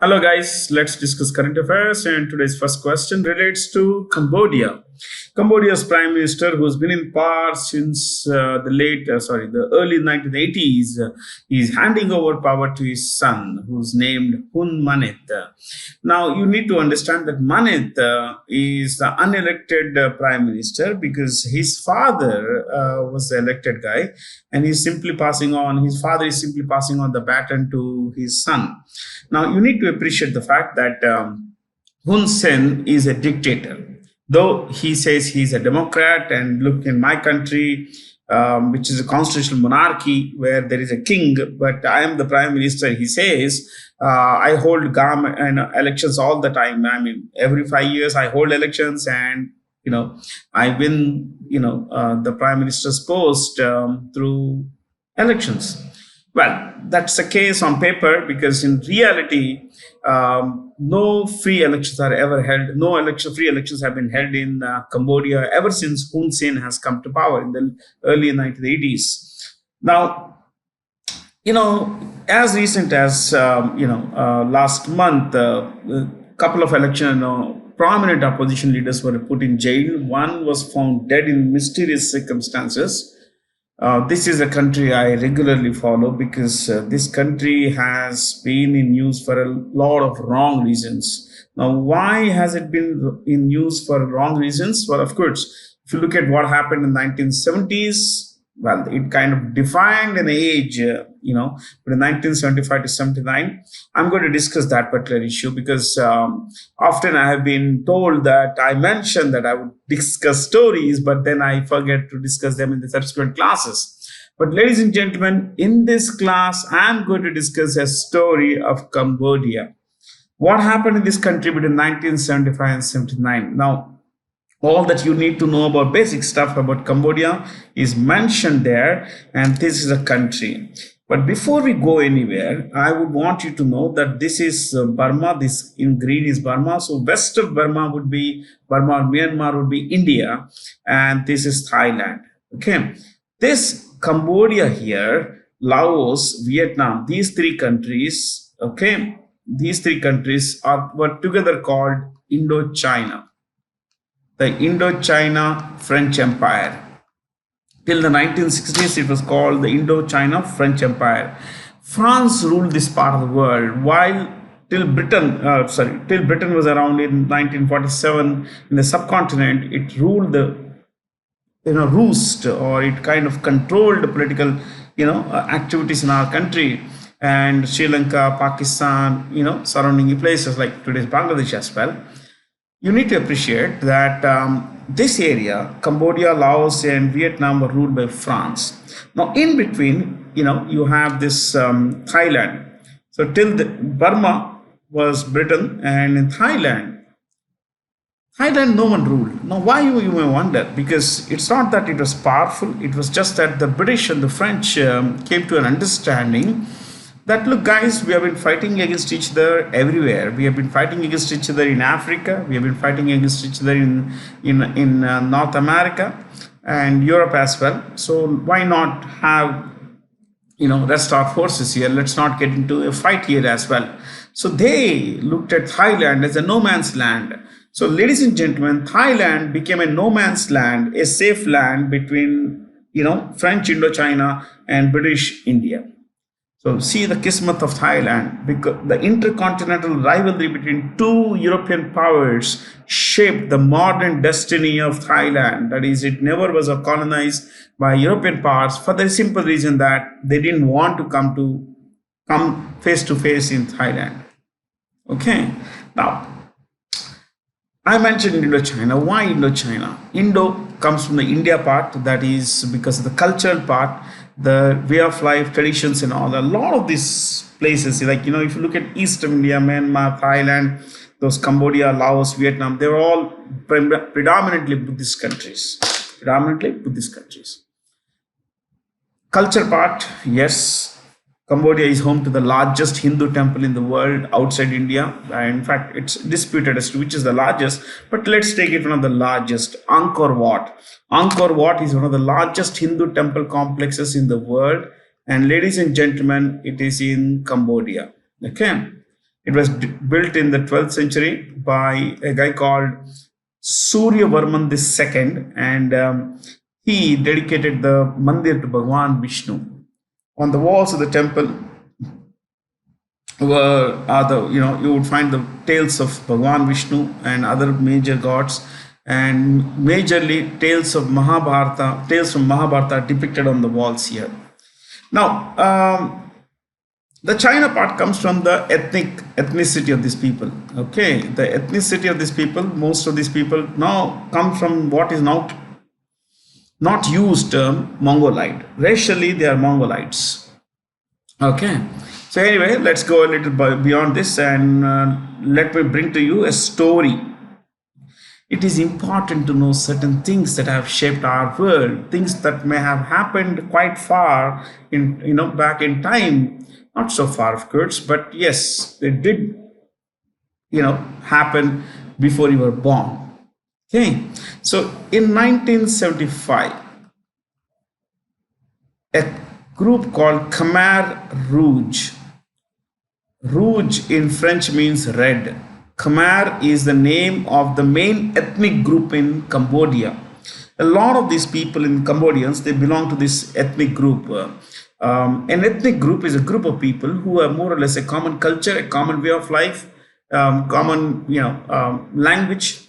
Hello, guys. Let's discuss current affairs. And today's first question relates to Cambodia. Cambodia's prime minister, who's been in power since the early 1980s, is handing over power to his son, who's named Hun Manet. Now, you need to understand that Manet is the unelected prime minister because his father was the elected guy, and his father is simply passing on the baton to his son. Now, you need to appreciate the fact that Hun Sen is a dictator. Though he says he's a Democrat, and look, in my country, which is a constitutional monarchy where there is a king, but I am the prime minister, he says. I hold government and elections all the time. I mean, every 5 years I hold elections, and I win. The prime minister's post through elections. Well, that's the case on paper because in reality, no free elections are ever held. No free elections have been held in Cambodia ever since Hun Sen has come to power in the early 1980s. Now, as recent as last month, a couple of prominent opposition leaders were put in jail. One was found dead in mysterious circumstances. This is a country I regularly follow because this country has been in news for a lot of wrong reasons. Now, why has it been in news for wrong reasons? Well, of course, if you look at what happened in the 1970s, well, it kind of defined an age, from 1975 to 79. I'm going to discuss that particular issue because often I have been told that I mentioned that I would discuss stories, but then I forget to discuss them in the subsequent classes. But ladies and gentlemen, in this class, I'm going to discuss a story of Cambodia. What happened in this country between 1975 and 79? Now, all that you need to know about basic stuff about Cambodia is mentioned there, and this is a country. But before we go anywhere, I would want you to know that this is Burma. This in green is Burma. So west of Burma would be Burma, or Myanmar would be India, and this is Thailand. Okay, this Cambodia here, Laos, Vietnam, these three countries. Okay, these three countries were together called Indochina. The Indochina French Empire. Till the 1960s, it was called the Indochina French Empire. France ruled this part of the world, while till Britain was around in 1947 in the subcontinent, it ruled the roost, or it kind of controlled the political activities in our country, and Sri Lanka, Pakistan, surrounding places like today's Bangladesh as well. You need to appreciate that this area, Cambodia, Laos, and Vietnam, were ruled by France. Now, in between, you have this Thailand. So, till Burma was Britain, and in Thailand, no one ruled. Now, why you may wonder? Because it's not that it was powerful, it was just that the British and the French came to an understanding that, look, guys, we have been fighting against each other everywhere. We have been fighting against each other in Africa. We have been fighting against each other in North America and Europe as well. So why not have rest our forces here? Let's not get into a fight here as well. So they looked at Thailand as a no man's land. So, ladies and gentlemen, Thailand became a no man's land, a safe land between French Indochina and British India. So see the kismet of Thailand, because the intercontinental rivalry between two European powers shaped the modern destiny of Thailand. That is, it never was colonized by European powers for the simple reason that they didn't want to come face to face in Thailand. Okay, now I mentioned Indochina. Why Indochina? Indo comes from the India part, that is because of the cultural part, the way of life, traditions, and all. A lot of these places, like, if you look at East India, Myanmar, Thailand, those Cambodia, Laos, Vietnam, they're all predominantly Buddhist countries. Culture part, yes. Cambodia is home to the largest Hindu temple in the world outside India. In fact, it's disputed as to which is the largest, but let's take it one of the largest, Angkor Wat. Angkor Wat is one of the largest Hindu temple complexes in the world. And ladies and gentlemen, it is in Cambodia. Okay. It was built in the 12th century by a guy called Suryavarman II, and he dedicated the mandir to Bhagwan Vishnu. On the walls of the temple were other, you would find the tales of Bhagwan Vishnu and other major gods, and majorly tales from Mahabharata depicted on the walls here. Now, the China part comes from the ethnicity of these people. Okay, the ethnicity of these people, most of these people now come from what is now not used term Mongolite. Racially, they are Mongolites. Okay, so anyway, let's go a little beyond this, and let me bring to you a story. It is important to know certain things that have shaped our world, things that may have happened quite far in, back in time, not so far, of course, but yes, they did, happen before you were born. Okay, so in 1975, a group called Khmer Rouge. Rouge in French means red. Khmer is the name of the main ethnic group in Cambodia. A lot of these people in Cambodians, they belong to this ethnic group. An ethnic group is a group of people who have more or less a common culture, a common way of life, common language.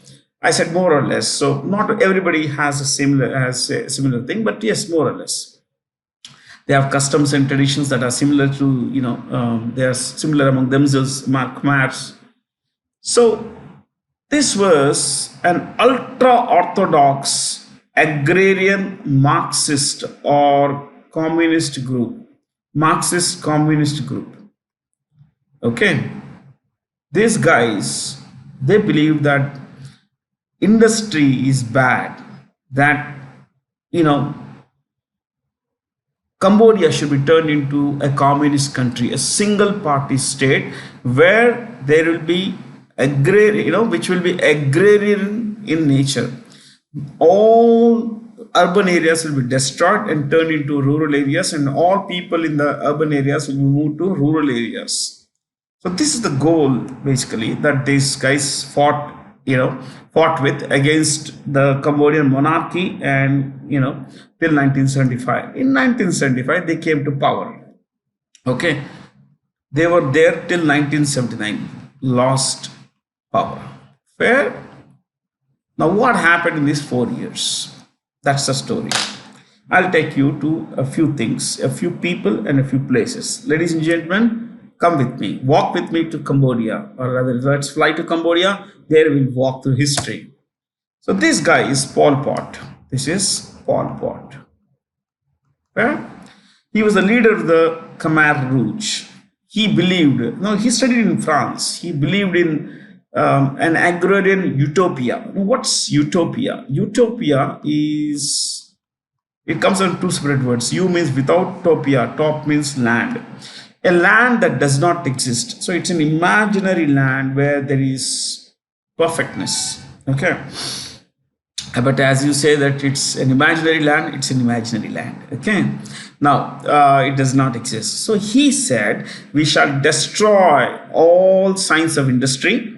I said more or less. So not everybody has a similar thing, but yes, more or less. They have customs and traditions that are similar to, they are similar among themselves, Khmers. So this was an ultra-orthodox agrarian Marxist or communist group. Marxist communist group. Okay. These guys, they believe that industry is bad, that, Cambodia should be turned into a communist country, a single party state where there will be which will be agrarian in nature. All urban areas will be destroyed and turned into rural areas, and all people in the urban areas will be moved to rural areas. So this is the goal, basically, that these guys fought with against the Cambodian monarchy, and till 1975. In 1975, they came to power. Okay, they were there till 1979, lost power. Fair. Now, what happened in these 4 years? That's the story. I'll take you to a few things, a few people, and a few places. Ladies and gentlemen, come with me, walk with me to Cambodia, or rather, let's fly to Cambodia. There we'll walk through history. So this guy is Pol Pot. This is Pol Pot. Yeah? He was the leader of the Khmer Rouge. He studied in France. He believed in an agrarian utopia. What's utopia? Utopia it comes on two separate words. U means without, topia, top means land. A land that does not exist. So it's an imaginary land where there is perfectness. Okay. But as you say that it's an imaginary land, it's an imaginary land. Okay. Now, it does not exist. So he said, we shall destroy all signs of industry,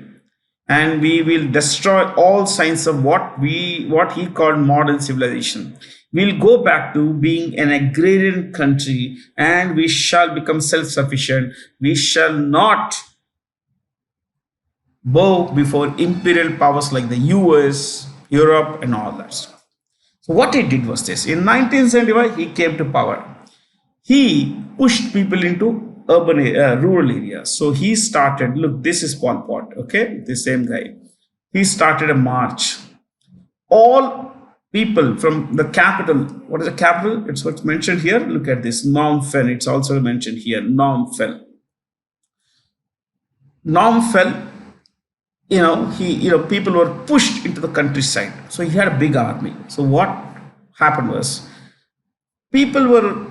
and we will destroy all signs of what he called modern civilization. We'll go back to being an agrarian country, and we shall become self-sufficient. We shall not bow before imperial powers like the US, Europe, and all that stuff. So what he did was this. In 1975, he came to power. He pushed people into rural areas. So he started, look, this is Pol Pot, okay, the same guy. He started a march. All people from the capital, what is the capital? It's what's mentioned here. Look at this, Phnom Penh. It's also mentioned here, Phnom Penh. Phnom Penh, people were pushed into the countryside. So he had a big army. So what happened was, people were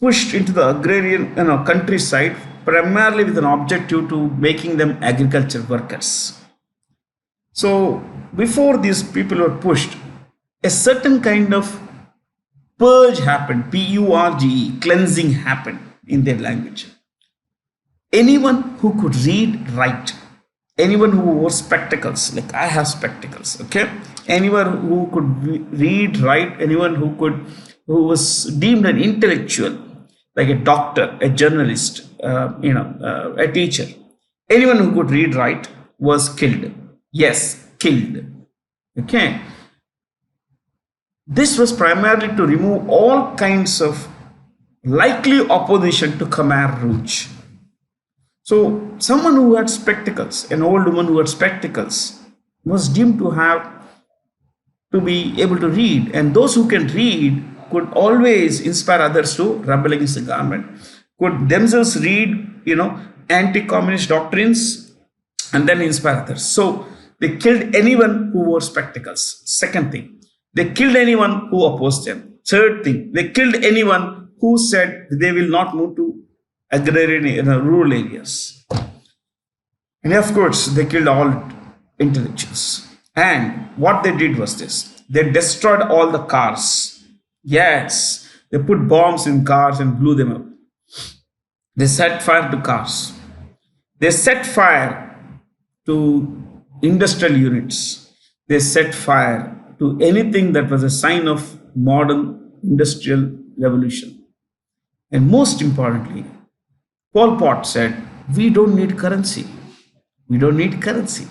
pushed into the agrarian countryside primarily with an objective to making them agriculture workers. So before these people were pushed, a certain kind of purge happened, Purge, cleansing happened in their language. anyone who could read, write, anyone who wore spectacles, like I have spectacles, okay? Anyone who could read, write, anyone who was deemed an intellectual, like a doctor, a journalist, a teacher, anyone who could read, write was killed. Yes, killed. Okay. This was primarily to remove all kinds of likely opposition to Khmer Rouge. So, someone who had spectacles, an old woman who had spectacles, was deemed to be able to read, and those who can read could always inspire others to rebel against the government, could themselves read, anti-communist doctrines, and then inspire others. So they killed anyone who wore spectacles. Second thing, they killed anyone who opposed them. Third thing, they killed anyone who said they will not move to agrarian rural areas. And of course, they killed all intellectuals. And what they did was this: they destroyed all the cars. Yes, they put bombs in cars and blew them up. They set fire to cars. They set fire to industrial units. They set fire to anything that was a sign of modern industrial revolution. And most importantly, Pol Pot said, we don't need currency. We don't need currency.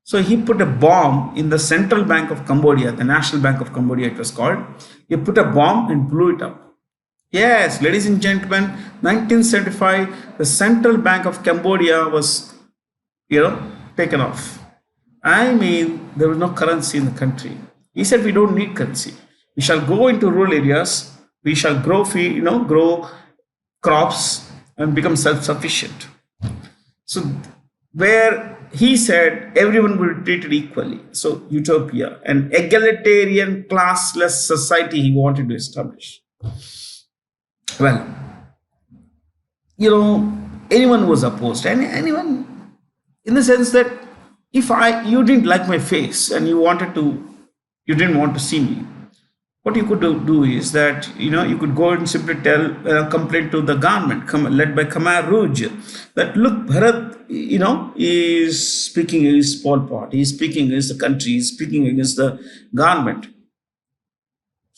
So he put a bomb in the Central Bank of Cambodia, the National Bank of Cambodia it was called. He put a bomb and blew it up. Yes, ladies and gentlemen, 1975, the Central Bank of Cambodia was, taken off. I mean, there was no currency in the country. He said, we don't need currency. We shall go into rural areas. We shall grow crops and become self-sufficient. So where he said everyone will be treated equally. So utopia, an egalitarian, classless society he wanted to establish. Well, anyone was opposed, and anyone, in the sense that if you didn't like my face and you didn't want to see me, what you could do is that you could go and simply complain to the government led by Khmer Rouge that look, Bharat is speaking against Pol Pot, he is speaking against the country, he is speaking against the government.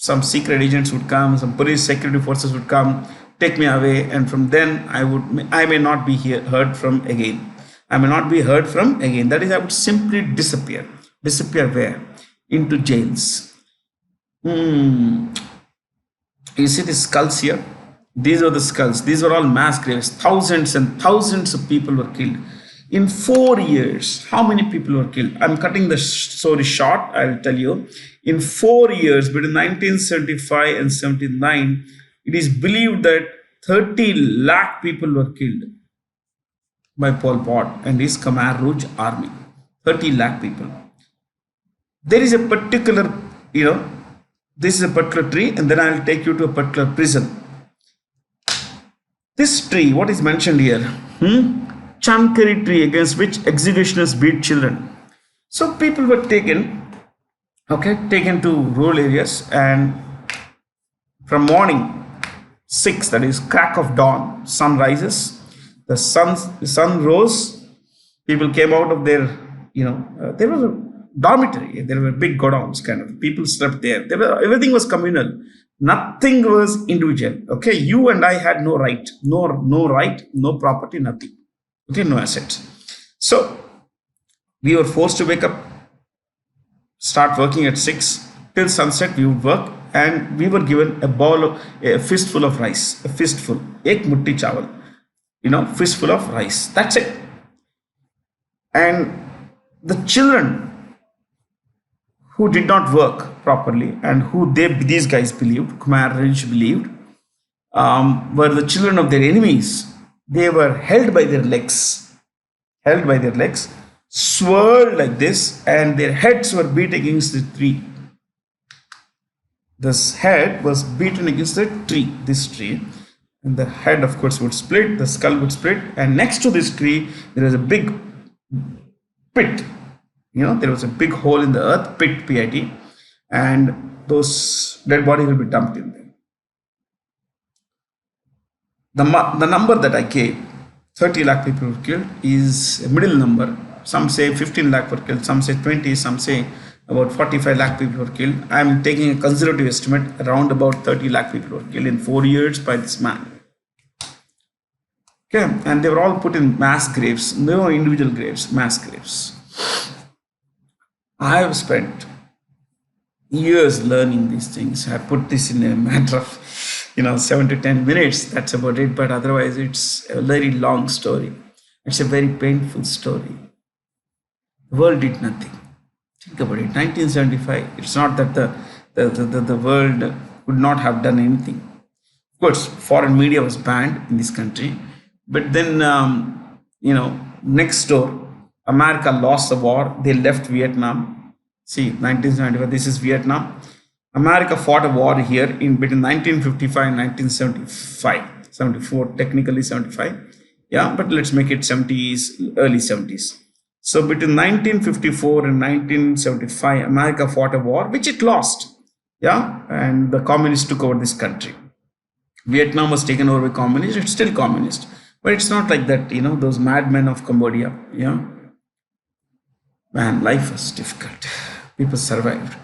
Some secret agents would come, some police security forces would come, take me away, and from then I may not be heard from again. I may not be heard from again. That is, I would simply disappear. Disappear where? Into jails. You see the skulls here? These are the skulls. These were all mass graves. Thousands and thousands of people were killed. In 4 years, how many people were killed? I'm cutting the story short, I'll tell you. In 4 years, between 1975 and 79, it is believed that 30 lakh people were killed by Pol Pot and his Khmer Rouge army. 30 lakh people. There is a particular, this is a particular tree, and then I'll take you to a particular prison. This tree, what is mentioned here? Chankari tree, against which executioners beat children. So people were taken to rural areas, and from morning 6, that is crack of dawn, sun rises, the sun rose, people came out of their, there was a dormitory, there were big godowns kind of, people slept there, everything was communal, nothing was individual. Okay, you and I had no right, no property, nothing. Okay, no assets. So we were forced to wake up, start working at 6 till sunset. We would work, and we were given a fistful of rice, a fistful, ek mutti chawal, fistful of rice. That's it. And the children who did not work properly and who these guys believed, Khmer Rouge believed, were the children of their enemies. They were held by their legs, swirled like this, and their heads were beat against the tree. This head was beaten against the tree, and the head, of course, would split, the skull would split, and next to this tree, there is a big pit. There was a big hole in the earth, pit, P-I-T, and those dead bodies will be dumped in there. The number that I gave, 30 lakh people were killed is a middle number. Some say 15 lakh were killed, some say 20, some say about 45 lakh people were killed. I'm taking a conservative estimate, around about 30 lakh people were killed in 4 years by this man. Okay, and they were all put in mass graves, no individual graves, mass graves. I have spent years learning these things. I put this in a matter of 7 to 10 minutes. That's about it. But otherwise, it's a very long story. It's a very painful story. The world did nothing. Think about it. 1975. It's not that the world would not have done anything. Of course, foreign media was banned in this country. But then, next door, America lost the war. They left Vietnam. See, 1975, this is Vietnam. America fought a war here in between 1955 and 1975. 74, technically 75. Yeah, but let's make it 70s, early 70s. So between 1954 and 1975, America fought a war, which it lost. Yeah, and the communists took over this country. Vietnam was taken over by communists. It's still communist. But it's not like that, those madmen of Cambodia. Yeah. Man, life was difficult. People survived.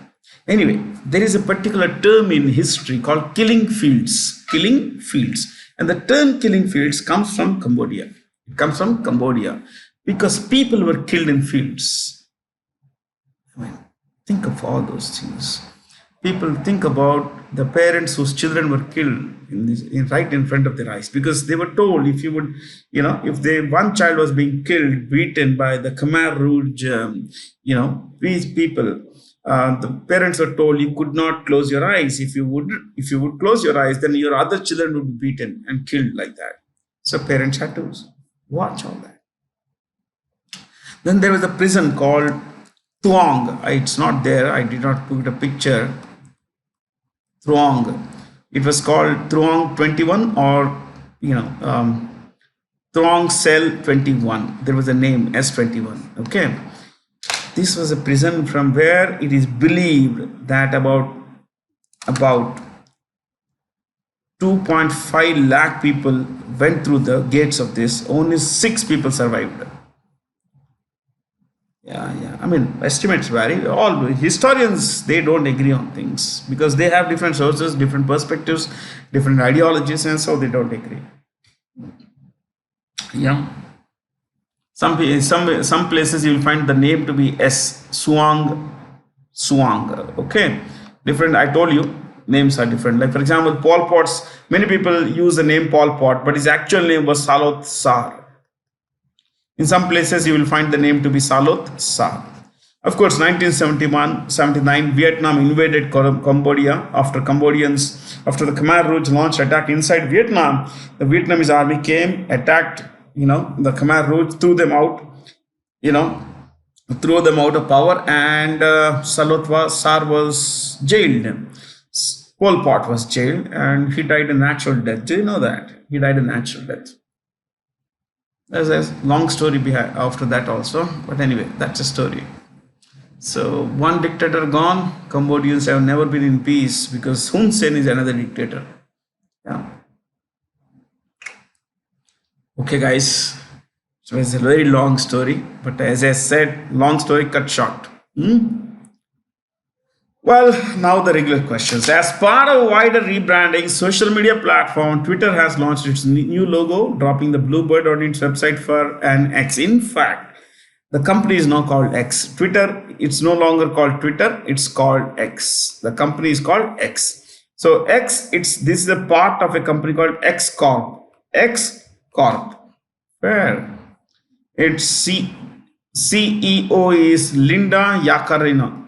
Anyway, there is a particular term in history called killing fields. Killing fields. And the term killing fields comes from Cambodia. It comes from Cambodia because people were killed in fields. I mean, think of all those things. People think about the parents whose children were killed right in front of their eyes, because they were told if you would, if one child was being killed, beaten by the Khmer Rouge, these people, the parents were told you could not close your eyes. If you would close your eyes, then your other children would be beaten and killed like that. So parents had to watch all that. Then there was a prison called Tuong. It's not there. I did not put a picture. Truong. It was called Truong 21 or, Truong Cell 21. There was a name S21. Okay. This was a prison from where it is believed that about 2.5 lakh people went through the gates of this. Only 6 people survived. Yeah. I mean, estimates vary. All historians, they don't agree on things because they have different sources, different perspectives, different ideologies, and so they don't agree. Yeah. Some places you will find the name to be S. Suang. Okay. Different. I told you names are different. Like for example, Pol Pot's. Many people use the name Pol Pot, but his actual name was Saloth Sar. In some places, you will find the name to be Saloth Sar. Of course, 1979, Vietnam invaded Cambodia after the Khmer Rouge launched attack inside Vietnam. The Vietnamese army came, attacked, the Khmer Rouge, threw them out of power, and Saloth Sar was jailed. Pol Pot was jailed, and he died a natural death. Do you know that? He died a natural death. There's a long story behind after that also, but anyway, that's a story. So one dictator gone, Cambodians have never been in peace because Hun Sen is another dictator. Yeah. Okay, guys. So it's a very long story, but as I said, long story cut short. Well, now the regular questions. As part of wider rebranding, social media platform Twitter has launched its new logo, dropping the bluebird on its website for an X. In fact, the company is now called X. Twitter, it's no longer called Twitter, it's called X. The company is called X. So X, this is a part of a company called X Corp. X Corp. Where? Its CEO is Linda Yaccarino,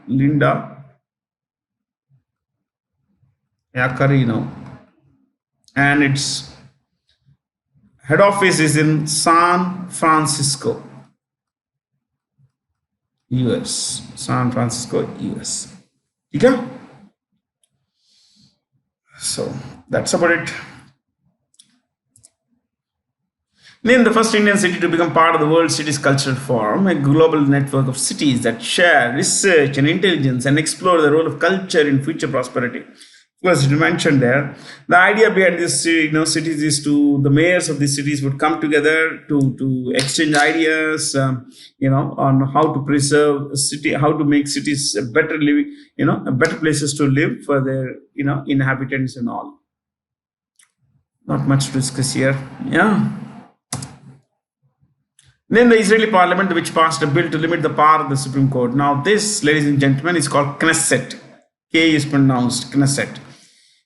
and its head office is in San Francisco, US. San Francisco, US. Okay? So that's about it. Name the first Indian city to become part of the World Cities Cultural Forum, a global network of cities that share research and intelligence and explore the role of culture in future prosperity. was mentioned there. The idea behind this, cities is to the mayors of these cities would come together to exchange ideas, on how to preserve a city, how to make cities a better living, a better places to live for their, inhabitants and all. Not much to discuss here. Yeah. Then the Israeli parliament, which passed a bill to limit the power of the Supreme Court. Now, this, ladies and gentlemen, is called Knesset. K is pronounced Knesset.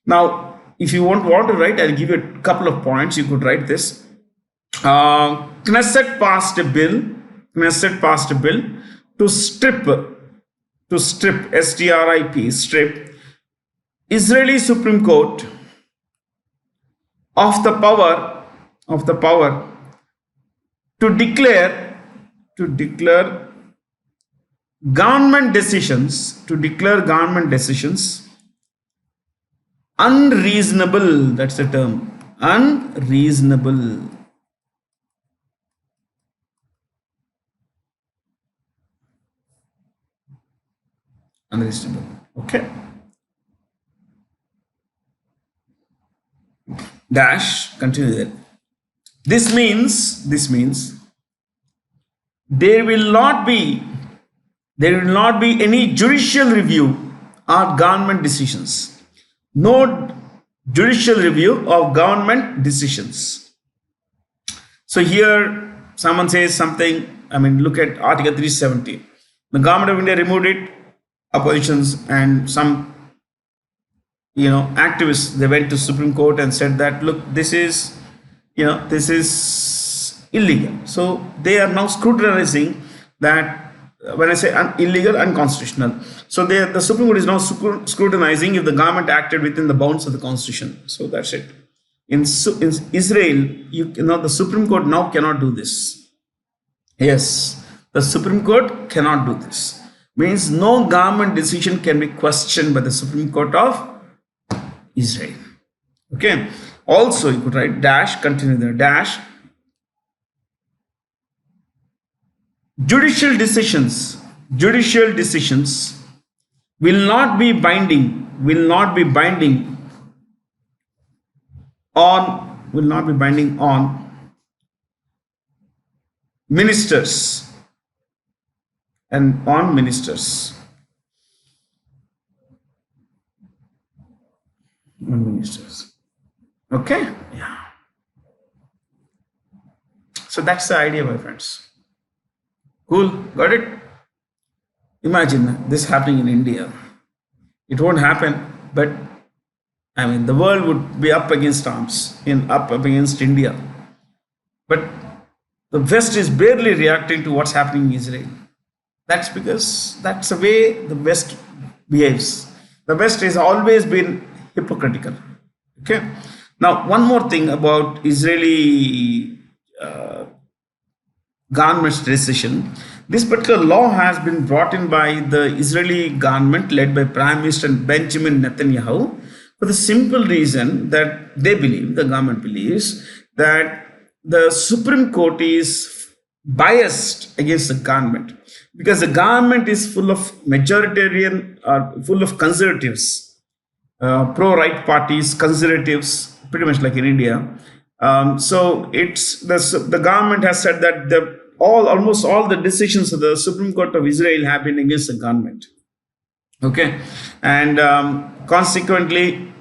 Now, if you want to write, I'll give you a couple of points. You could write this. Knesset passed a bill. Knesset passed a bill to strip, S-T-R-I-P, strip Israeli Supreme Court of the power to declare government decisions unreasonable. That's the term, unreasonable. Okay. Dash, continue there. This means there will not be any judicial review of government decisions. No judicial review of government decisions. So here someone says something, look at Article 370. The government of India removed it, oppositions and some activists, they went to Supreme Court and said that, look, this is illegal. So they are now scrutinizing that. When I say illegal, unconstitutional. So the Supreme Court is now scrutinizing if the government acted within the bounds of the Constitution. So that's it. In Israel, the Supreme Court now cannot do this. Yes, the Supreme Court cannot do this. Means no government decision can be questioned by the Supreme Court of Israel. Okay. Also, you could write dash, continue there, dash. Judicial decisions will not be binding on ministers and on ministers. Okay? Yeah. So that's the idea, my friends. Cool, got it? Imagine this happening in India. It won't happen, but the world would be up against arms, up against India. But the West is barely reacting to what's happening in Israel. That's because that's the way the West behaves. The West has always been hypocritical. Okay. Now, one more thing about Israeli government's decision. This particular law has been brought in by the Israeli government led by Prime Minister Benjamin Netanyahu for the simple reason that the government believes that the Supreme Court is biased against the government because the government is full of majoritarian or full of conservatives, pro-right parties, conservatives, pretty much like in India. So it's the government has said that almost all the decisions of the Supreme Court of Israel have been against the government. Okay, and consequently,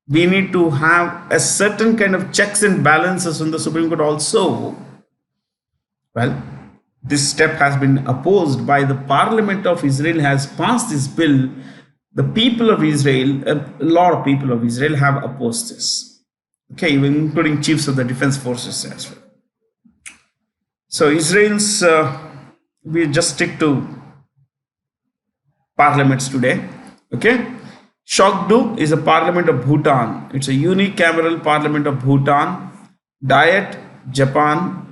we need to have a certain kind of checks and balances on the Supreme Court also. Well, this step has been opposed by the Parliament of Israel has passed this bill. The people of Israel, a lot of people of Israel have opposed this. Okay, including chiefs of the defense forces as well. So Israel's, we just stick to parliaments today. Okay, Shokdu is a parliament of Bhutan. It's a unicameral parliament of Bhutan. Diet, Japan.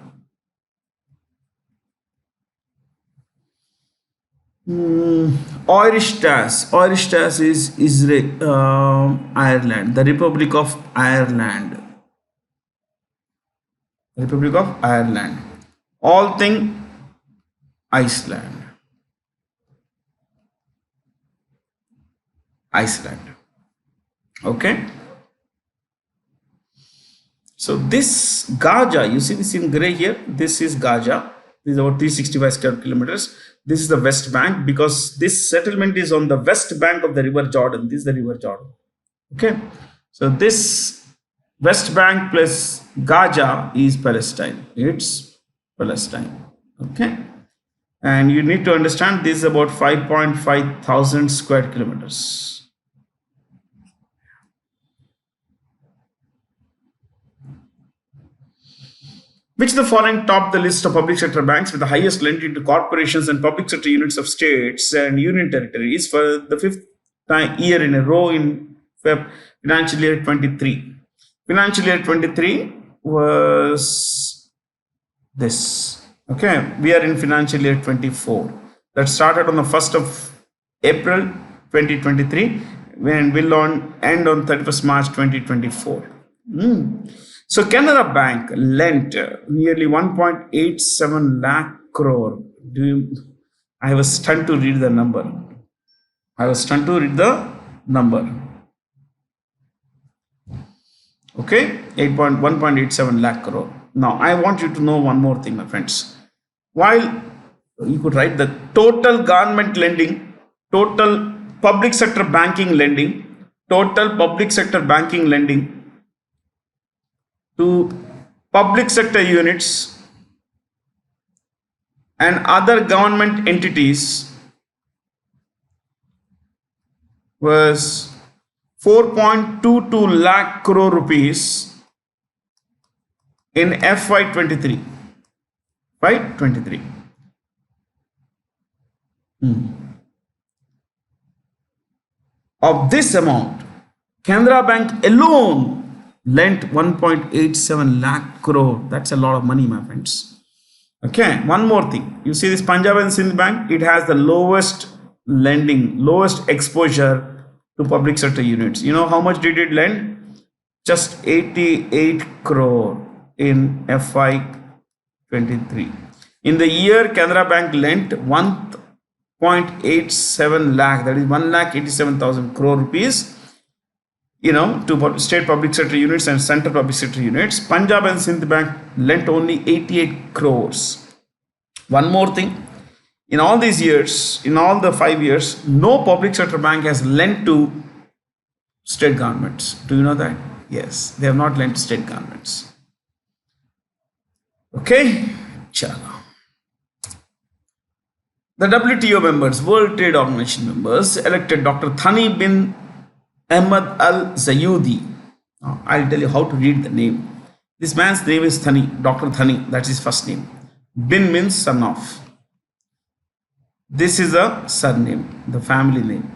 Oiristas is Israel, Ireland, the Republic of Ireland. All thing Iceland. Okay. So this Gaja, you see this in gray here. This is Gaja. This is about 365 square kilometers. This is the West Bank because this settlement is on the west bank of the River Jordan. This is the River Jordan. Okay. So this West Bank plus Gaza is Palestine. It's Palestine. Okay. And you need to understand this is about 5.5 thousand square kilometers. Which of the following top the list of public sector banks with the highest lending to corporations and public sector units of states and union territories for the fifth year in a row in financial year 23? Financial year 23 was this. Okay, we are in financial year 24. That started on the 1st of April 2023 and will end on 31st March 2024. So Canara Bank lent nearly 1.87 lakh crore. I was stunned to read the number. Okay, 1.87 lakh crore. Now I want you to know one more thing, my friends. While you could write the total government lending, total public sector banking lending, to public sector units and other government entities was 4.22 lakh crore rupees in FY23. Of this amount, Canara Bank alone lent 1.87 lakh crore. That's a lot of money, my friends. Okay, one more thing. You see this Punjab and Sindh Bank, it has the lowest exposure to public sector units. You know how much did it lend? Just 88 crore in FY23. In the year, Canara Bank lent 1.87 lakh, that is 1,87,000 crore rupees, to state public sector units and central public sector units. Punjab and Sindh Bank lent only 88 crores. One more thing, in all these years, in all the 5 years, no public sector bank has lent to state governments. Do you know that? Yes, they have not lent to state governments. Okay, chalo. The WTO members, World Trade Organization members, elected Dr. Thani bin Ahmad Al Zayudi. I'll tell you how to read the name. This man's name is Thani, Dr. Thani, that's his first name. Bin means son of. This is a surname, the family name.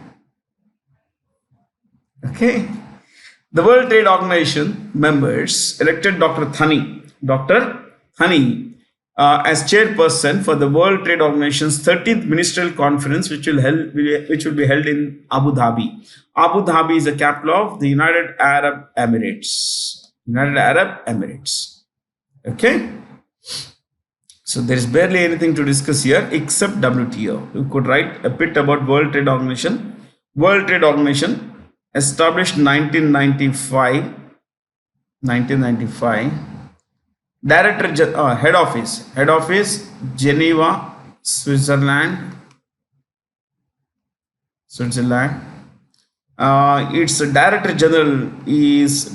Okay. The World Trade Organization members elected Dr. Thani as chairperson for the World Trade Organization's 13th Ministerial Conference, which will be held in Abu Dhabi. Abu Dhabi is the capital of the United Arab Emirates. Okay. So there is barely anything to discuss here except WTO. You could write a bit about World Trade Organization. World Trade Organization established 1995. Head office Geneva, Switzerland. Its director general is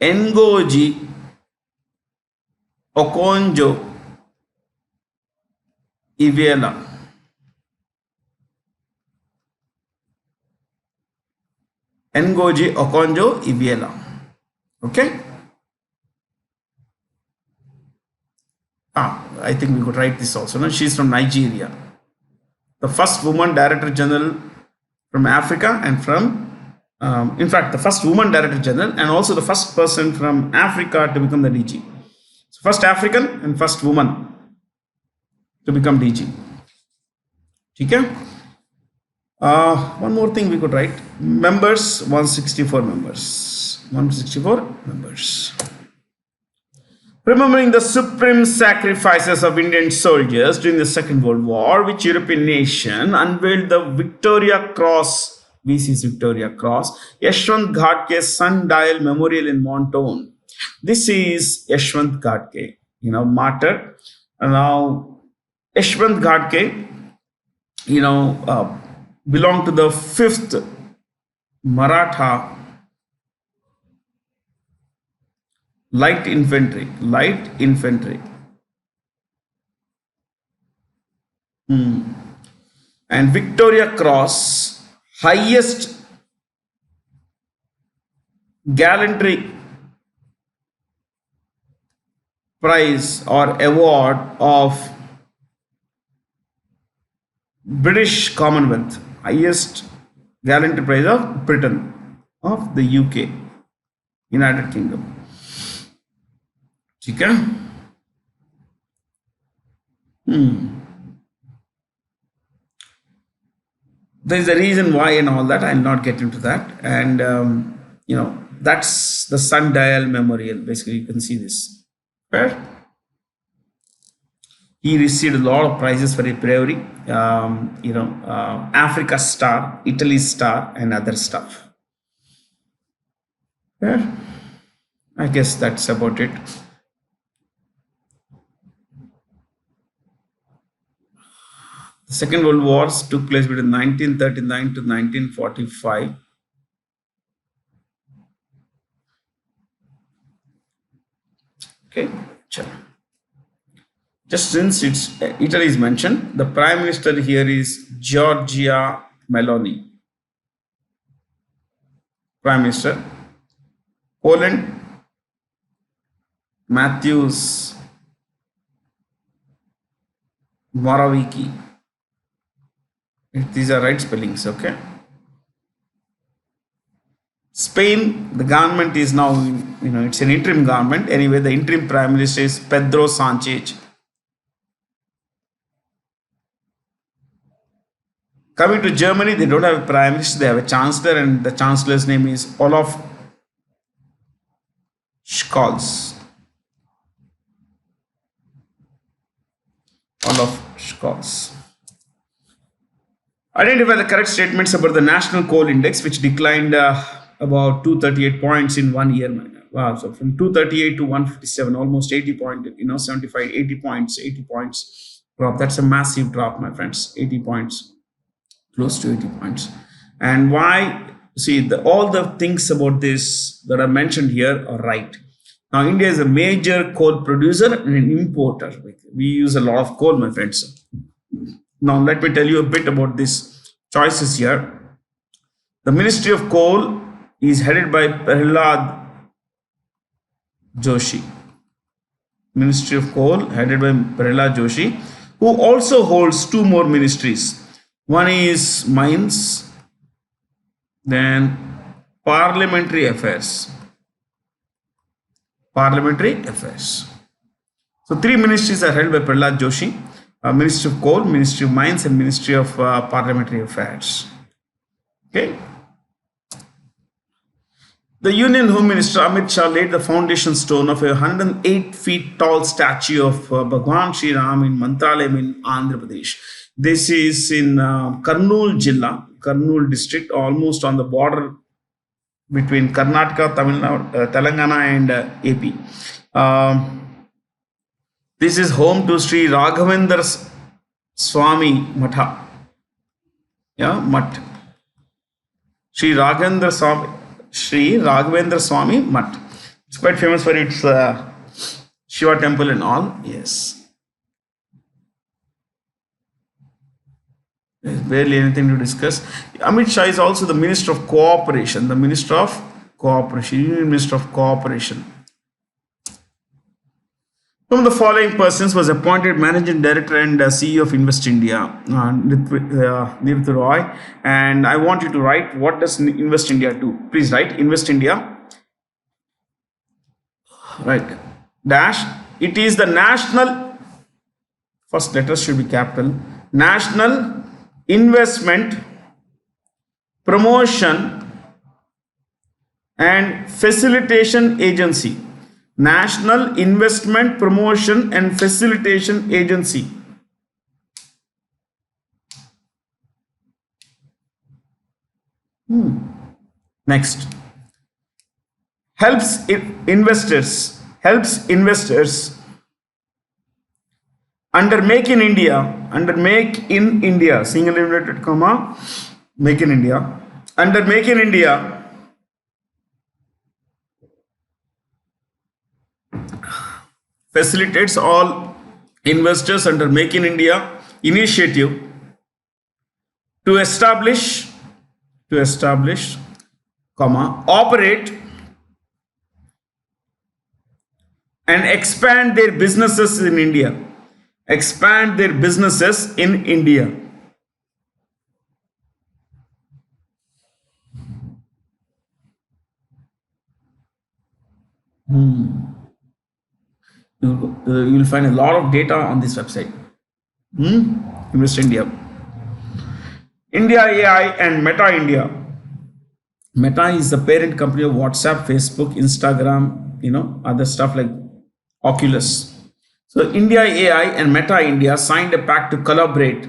Ngozi Okonjo-Iweala. Ngozi Okonjo-Iweala. Okay. I think we could write this also. No? She's from Nigeria. The first woman director general from Africa and in fact, the first woman director general and also the first person from Africa to become the DG. So first African and first woman to become DG. Okay. One more thing we could write. Members, 164 members. Remembering the supreme sacrifices of Indian soldiers during the Second World War, which European nation unveiled the Victoria Cross VC's Victoria Cross. Yashwant Ghatke Sundial Memorial in Montone. This is Yashwant Ghatke, martyr. And now, Yashwant Ghatke, belonged to the 5th Maratha Light Infantry. And Victoria Cross, highest gallantry prize or award of British Commonwealth, highest gallantry prize of Britain, of the UK, United Kingdom. ठीक है? There is a reason why and all that. I'll not get into that. And that's the Sundial Memorial. Basically, you can see this. Right? He received a lot of prizes for his bravery. Africa Star, Italy Star, and other stuff. Yeah. I guess that's about it. The Second World War took place between 1939 to 1945. Okay, just since Italy is mentioned, the Prime Minister here is Giorgia Meloni. Prime Minister. Poland, Mateusz Morawiecki. These are right spellings, okay? Spain, the government is now, it's an interim government. Anyway, the interim Prime Minister is Pedro Sanchez. Coming to Germany, they don't have a Prime Minister, they have a Chancellor, and the Chancellor's name is Olaf Scholz. Olaf Scholz. Identify the correct statements about the National Coal Index, which declined about 238 points in 1 year. Wow, so from 238 to 157, almost 80 points, 75, 80 points drop. That's a massive drop, my friends. 80 points, close to 80 points. And why? See, all the things about this that are mentioned here are right. Now, India is a major coal producer and an importer. We use a lot of coal, my friends. Now, let me tell you a bit about these choices here. The Ministry of Coal is headed by Prahlad Joshi. Ministry of Coal headed by Prahlad Joshi, who also holds 2 more ministries. One is Mines, then Parliamentary Affairs. Parliamentary Affairs. So 3 ministries are held by Prahlad Joshi. Ministry of Coal, Ministry of Mines, and Ministry of Parliamentary Affairs. Okay. The Union Home Minister Amit Shah laid the foundation stone of a 108 feet tall statue of Bhagwan Sri Ram in Mantralayam in Andhra Pradesh. This is in Kurnool Jilla, Kurnool district, almost on the border between Karnataka, Tamil Nadu, Telangana, and AP. This is home to Sri Raghavendra Swami Matha. Yeah, Mat. Sri Raghavendra Swami Mat. It's quite famous for its Shiva temple and all. Yes. There's barely anything to discuss. Amit Shah is also the Minister of Cooperation. The Minister of Cooperation. Union Minister of Cooperation. One of the following persons was appointed Managing Director and CEO of Invest India, Nirth Roy. And I want you to write, what does Invest India do? Please write Invest India. Right. Dash. It is the national, first letters should be capital, National Investment Promotion and Facilitation Agency. National Investment Promotion and Facilitation Agency. Next, helps investors under Make in India, single inverted comma, Make in India. Under Make in India, facilitates all investors under Make in India initiative to establish, operate and expand their businesses in India. Expand their businesses in India. You'll find a lot of data on this website. Invest India. India AI and Meta India. Meta is the parent company of WhatsApp, Facebook, Instagram, other stuff like Oculus. So India AI and Meta India signed a pact to collaborate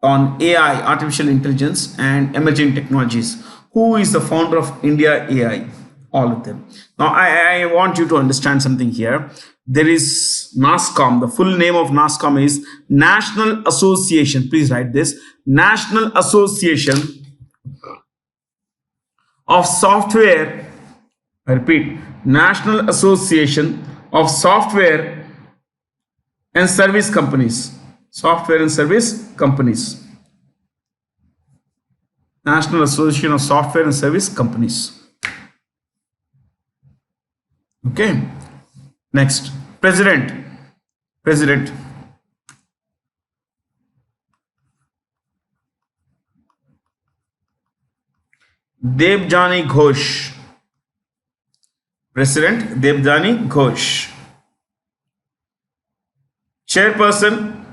on AI, artificial intelligence, and emerging technologies. Who is the founder of India AI? All of them. Now, I want you to understand something here. There is NASSCOM. The full name of NASSCOM is National Association. Please write this. National Association of Software. I repeat. National Association of Software and Service Companies. Software and Service Companies. National Association of Software and Service Companies. Okay. Next. President. Debjani Ghosh. President Debjani Ghosh. Chairperson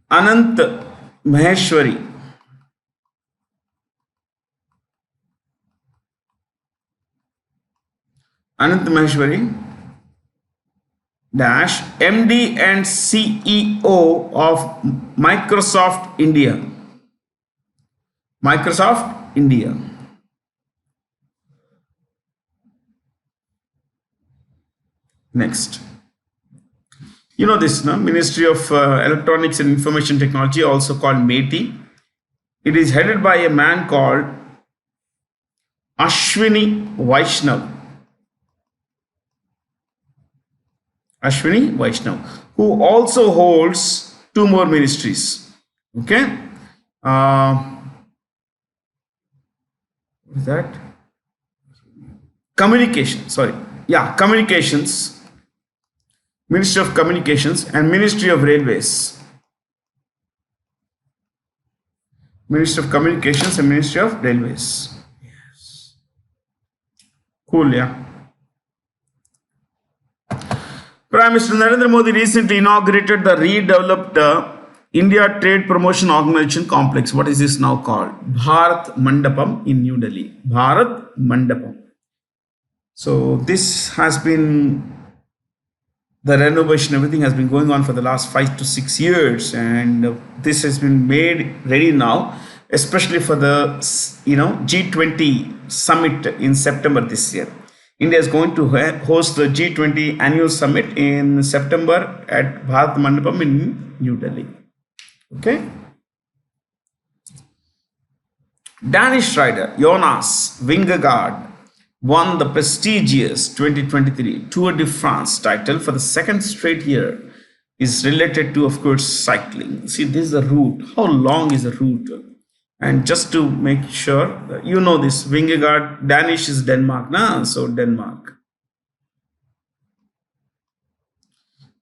Anant Maheshwari. Anant Maheshwari dash MD and CEO of Microsoft India. Microsoft India. Next. You know this, no? Ministry of Electronics and Information Technology, also called METI. It is headed by a man called Ashwini Vaishnav. Ashwini Vaishnav, who also holds two more ministries. Okay. What is that? Communication. Sorry. Yeah, communications. Ministry of Communications and Ministry of Railways. Ministry of Communications and Ministry of Railways. Yes. Cool, yeah. Prime Minister Narendra Modi recently inaugurated the redeveloped India Trade Promotion Organization Complex. What is this now called? Bharat Mandapam in New Delhi. Bharat Mandapam. So this has been, the renovation, everything has been going on for the last 5 to 6 years, and this has been made ready now, especially for the G20 summit in September this year. India is going to host the G20 annual summit in September at Bharat Mandapam in New Delhi. Okay. Danish rider Jonas Vingegaard won the prestigious 2023 Tour de France title for the second straight year. Is related to, of course, cycling. See, this is the route. How long is the route? And just to make sure, you know this, Vingegaard, Danish is Denmark, nah? So Denmark.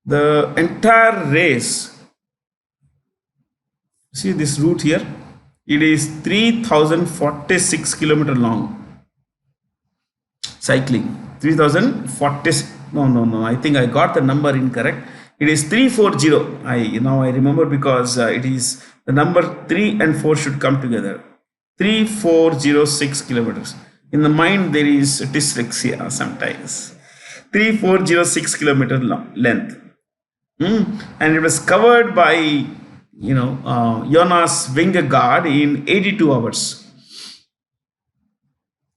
The entire race, see this route here, it is 3046 kilometer long. Cycling 3040. No, I think I got the number incorrect. It is 340. I remember, because it is the number 3 and 4 should come together. 3406 kilometers. In the mind there is dyslexia sometimes. 3406 kilometer length. And it was covered by Jonas Vingegaard in 82 hours.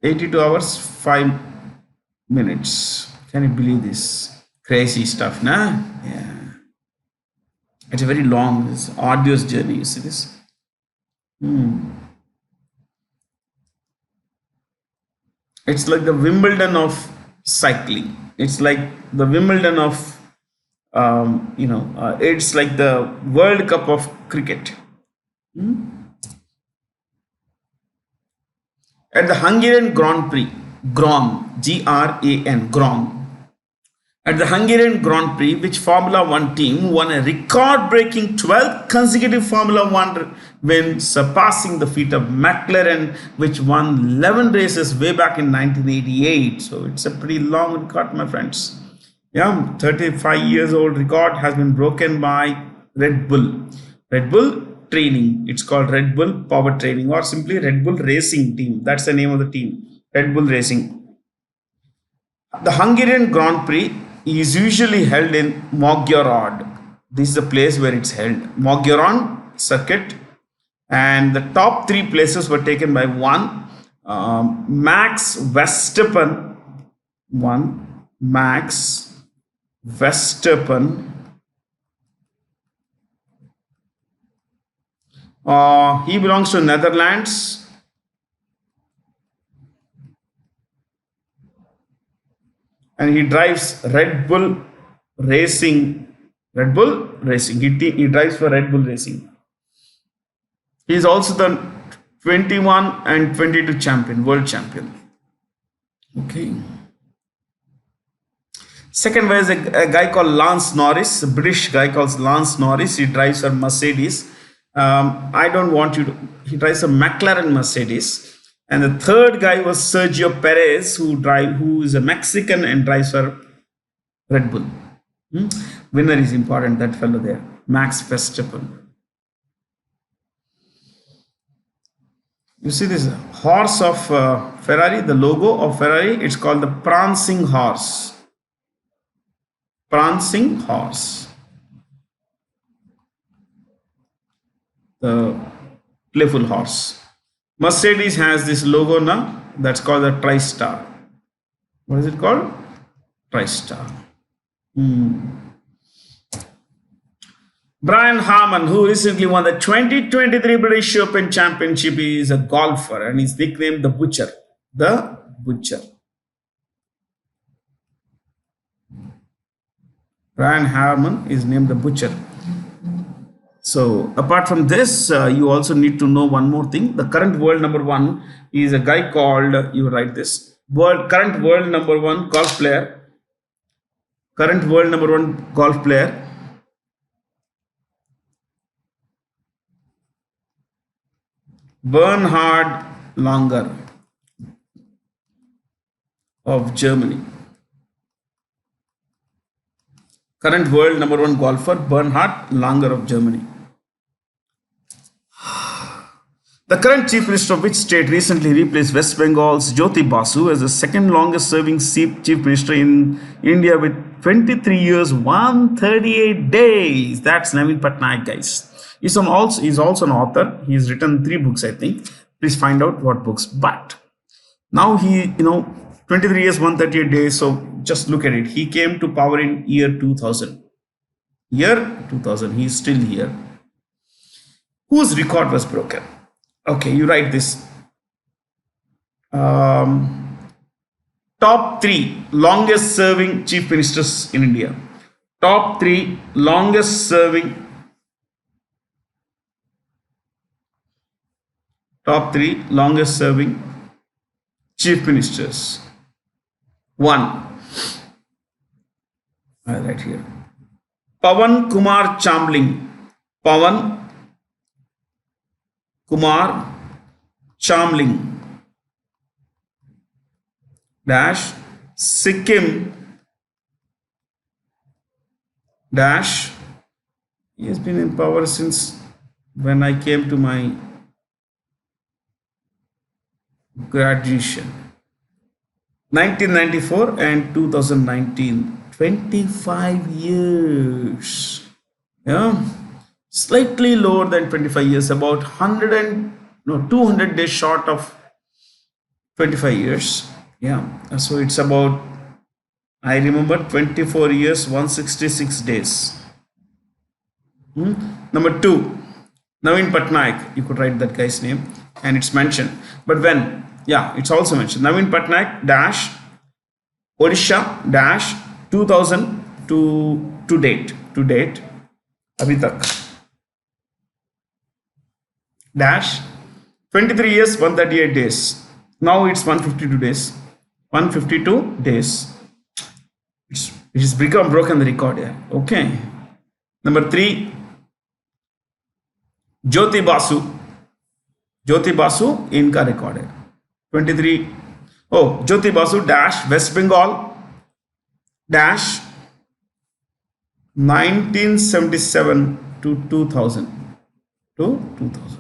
82 hours, 5 minutes. Can you believe this? Crazy stuff, nah? Yeah. It's a very long, this arduous journey. You see this? It's like the Wimbledon of cycling. It's like the Wimbledon of, it's like the World Cup of cricket. At the Hungarian Grand Prix, Grom, Gran, Grom. At the Hungarian Grand Prix, which Formula One team won a record breaking 12 consecutive Formula One wins, surpassing the feat of McLaren, which won 11 races way back in 1988. So it's a pretty long record, my friends. Yeah, 35 years old record has been broken by Red Bull. Red Bull Training. It's called Red Bull Power Training or simply Red Bull Racing Team. That's the name of the team. Red Bull Racing. The Hungarian Grand Prix is usually held in Magyarod. This is the place where it's held. Magyarod circuit. And the top three places were taken by one, Max Verstappen. One, Max Verstappen. He belongs to Netherlands. And he drives Red Bull Racing. Red Bull Racing. He drives for Red Bull Racing. He is also the 21 and 22 champion, world champion. Okay. Second was a guy called Lance Norris, a British guy called Lance Norris. He drives a Mercedes. I don't want you to. He drives a McLaren Mercedes. And the third guy was Sergio Perez, who is a Mexican and drives for Red Bull. Winner is important, that fellow there, Max Verstappen. You see this horse of Ferrari, the logo of Ferrari, it's called the prancing horse. Prancing horse. The playful horse. Mercedes has this logo now that's called the TriStar. What is it called? TriStar. Brian Harman, who recently won the 2023 British Open Championship, is a golfer and is nicknamed the Butcher. The Butcher. Brian Harman is named the Butcher. So apart from this, you also need to know one more thing. The current world number one is a guy called, you write this, current world number one golf player. Current world number one golf player. Bernhard Langer of Germany. Current world number one golfer, Bernhard Langer of Germany. The current Chief Minister of which state recently replaced West Bengal's Jyoti Basu as the second longest serving Chief Minister in India with 23 years, 138 days. That's Naveen Patnaik, guys. He's also an author. He's written 3 books, I think. Please find out what books. But now he, 23 years, 138 days. So just look at it. He came to power in year 2000. Year 2000. He's still here. Whose record was broken? Okay, you write this. Top 3 longest serving chief ministers in India. Top 3 longest serving. Top 3 longest serving chief ministers. 1. I write here. Pawan Kumar Chamling. Pawan Kumar Chamling. Dash Sikkim. Dash. He has been in power since when I came to my graduation. 1994 and 2019. 25 years. Yeah. Slightly lower than 25 years, about 200 days short of 25 years. Yeah. So it's about, I remember, 24 years, 166 days. Number two, Naveen Patnaik. You could write that guy's name, and it's mentioned. But when? Yeah, it's also mentioned. Naveen Patnaik dash Odisha dash 2000 to date अभी तक dash 23 years 138 days. Now it's 152 days. 152 days. It has become broken the record here. Okay. Number three, Jyoti Basu. Jyoti Basu इनका record है 23. Oh, Jyoti Basu dash West Bengal dash 1977 to 2000 to 2000.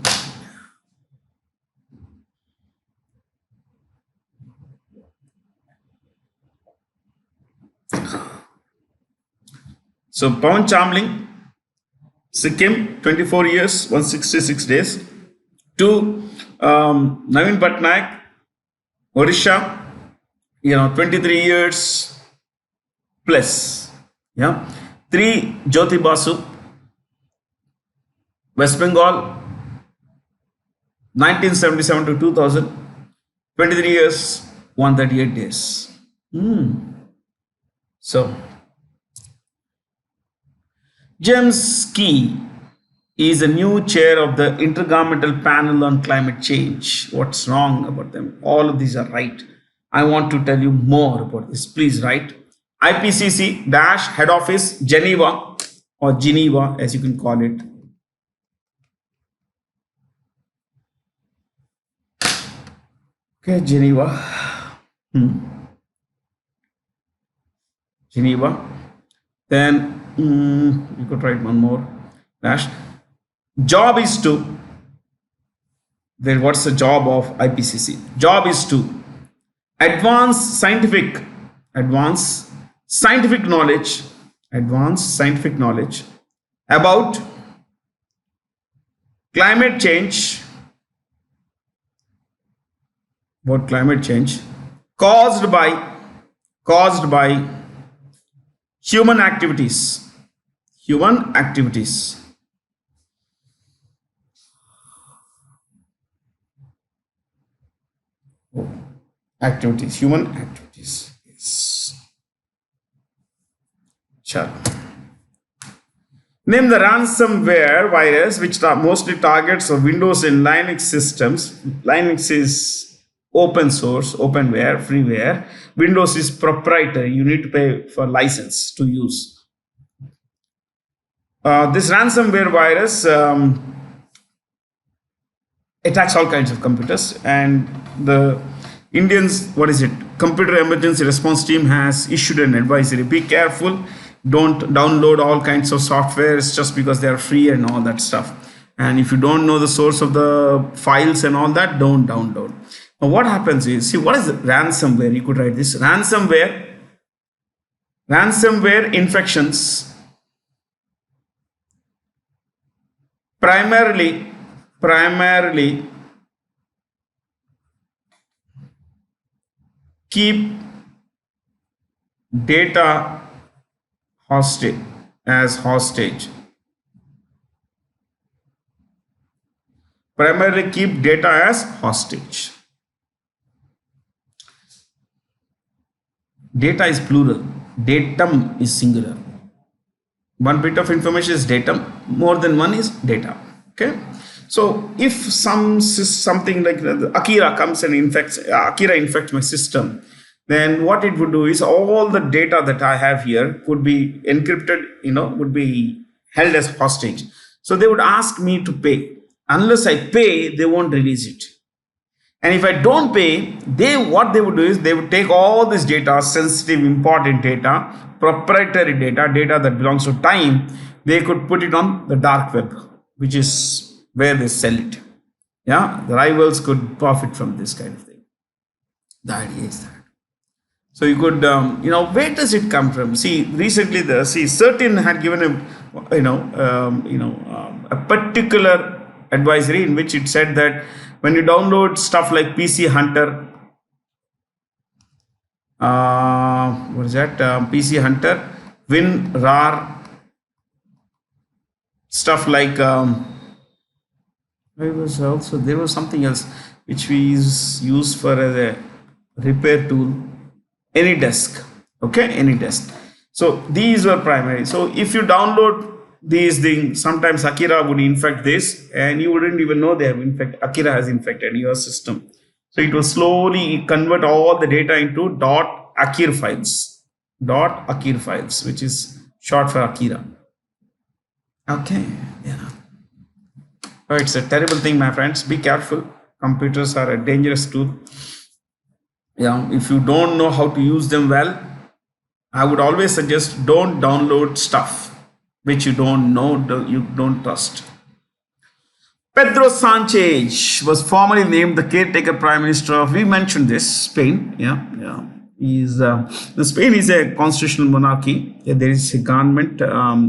So Pawan Chamling, Sikkim, 24 years, 166 days. Two, Naveen Patnaik, Odisha, 23 years plus. Yeah. Three, Jyoti Basu, West Bengal, 1977 to 2000, 23 years, 138 days. So, James Key is a new chair of the Intergovernmental Panel on Climate Change. What's wrong about them? All of these are right. I want to tell you more about this. Please write. IPCC dash head office Geneva, or Geneva as you can call it. Okay, Geneva. Geneva. Then you could write one more dash. Job is to. Then what's the job of IPCC? Job is to advance scientific knowledge about climate change. What climate change caused by human activities. Human activities. Human activities. Yes. Sure. Name the ransomware virus which mostly targets Windows and Linux systems. Linux is open source, openware, freeware. Windows is proprietary. You need to pay for license to use. This ransomware virus attacks all kinds of computers, and the Indians, Computer Emergency Response Team has issued an advisory. Be careful. Don't download all kinds of softwares just because they are free and all that stuff. And if you don't know the source of the files and all that, don't download. Now what happens is, see, what is ransomware? You could write this. Ransomware infections primarily keep data hostage. Primarily keep data as hostage. Data is plural. Datum is singular. One bit of information is datum. More than one is data. Okay. So if something like Akira comes and infects my system, then what it would do is all the data that I have here could be encrypted, would be held as hostage. So they would ask me to pay. Unless I pay, they won't release it. And if I don't pay, what they would do is they would take all this data, sensitive, important data, proprietary data that belongs to time. They could put it on the dark web, which is where they sell it. Yeah, the rivals could profit from this kind of thing. The idea is that. So you could, where does it come from? See, recently Certain had given a particular advisory in which it said that when you download stuff like PC Hunter What is that? PC Hunter, WinRAR, stuff like. There was something else which we use for a repair tool. AnyDesk. Okay, AnyDesk. So these were primary. So if you download these things, sometimes Akira would infect this, and you wouldn't even know they have infected. Akira has infected your system. So it will slowly convert all the data into .akir files. .akir files, which is short for Akira. Okay, yeah. Oh, it's a terrible thing, my friends. Be careful. Computers are a dangerous tool. Yeah, if you don't know how to use them well, I would always suggest don't download stuff which you don't know, you don't trust. Pedro Sanchez was formerly named the caretaker prime minister of, we mentioned this, Spain. Yeah. The Spain is a constitutional monarchy. Yeah, there is a government,